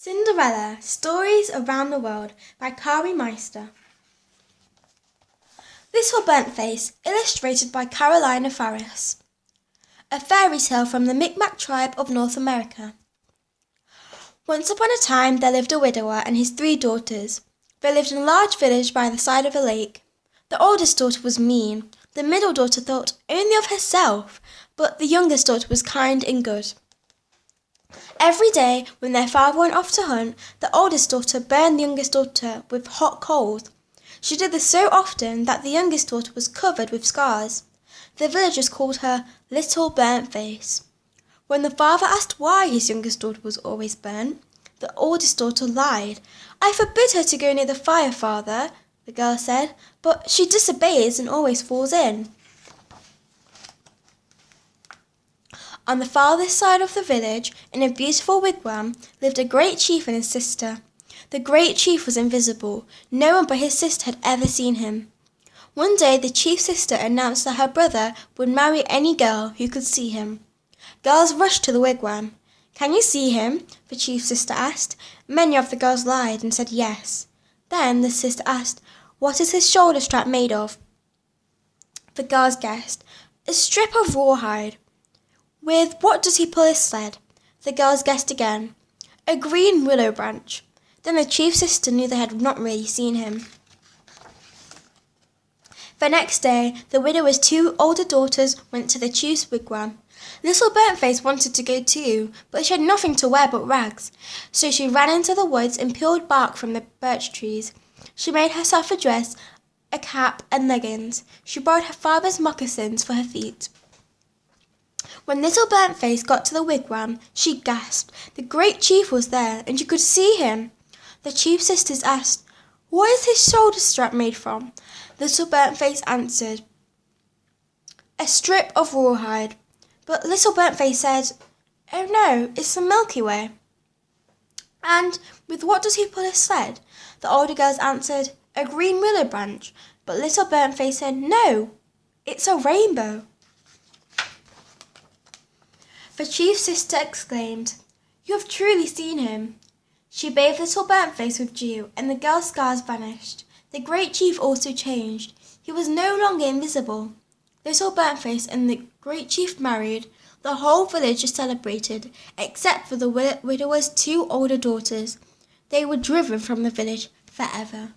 Cinderella, Stories Around the World by Kari Meister. Little Burnt Face, illustrated by Carolina Faris. A fairy tale from the Micmac tribe of North America. Once upon a time there lived a widower and his 3 daughters. They lived in a large village by the side of a lake. The oldest daughter was mean. The middle daughter thought only of herself, but the youngest daughter was kind and good. Every day, when their father went off to hunt, the oldest daughter burned the youngest daughter with hot coals. She did this so often that the youngest daughter was covered with scars. The villagers called her Little Burnt Face. When the father asked why his youngest daughter was always burnt, the oldest daughter lied. "I forbid her to go near the fire, father," the girl said, "but she disobeys and always falls in." On the farthest side of the village, in a beautiful wigwam, lived a great chief and his sister. The great chief was invisible. No one but his sister had ever seen him. One day the chief's sister announced that her brother would marry any girl who could see him. Girls rushed to the wigwam. "Can you see him?" the chief's sister asked. Many of the girls lied and said yes. Then the sister asked, "What is his shoulder strap made of?" The girls guessed, "A strip of rawhide." "With what does he pull his sled?" The girls guessed again, "A green willow branch." Then the chief's sister knew they had not really seen him. The next day, the widower's 2 older daughters went to the chief's wigwam. Little Burnt Face wanted to go too, but she had nothing to wear but rags. So she ran into the woods and peeled bark from the birch trees. She made herself a dress, a cap, and leggings. She borrowed her father's moccasins for her feet. When Little Burnt Face got to the wigwam, she gasped. The great chief was there, and she could see him. The chief's sisters asked, "What is his shoulder strap made from?" Little Burnt Face answered, "A strip of rawhide." But Little Burnt Face said, "Oh no, it's the Milky Way." "And with what does he pull his sled?" The older girls answered, "A green willow branch." But Little Burnt Face said, "No, it's a rainbow." The chief's sister exclaimed, "You have truly seen him." She bathed Little Burnt Face with dew, and the girl's scars vanished. The great chief also changed. He was no longer invisible. Little Burnt Face and the great chief married. The whole village is celebrated, except for the widower's 2 older daughters. They were driven from the village forever.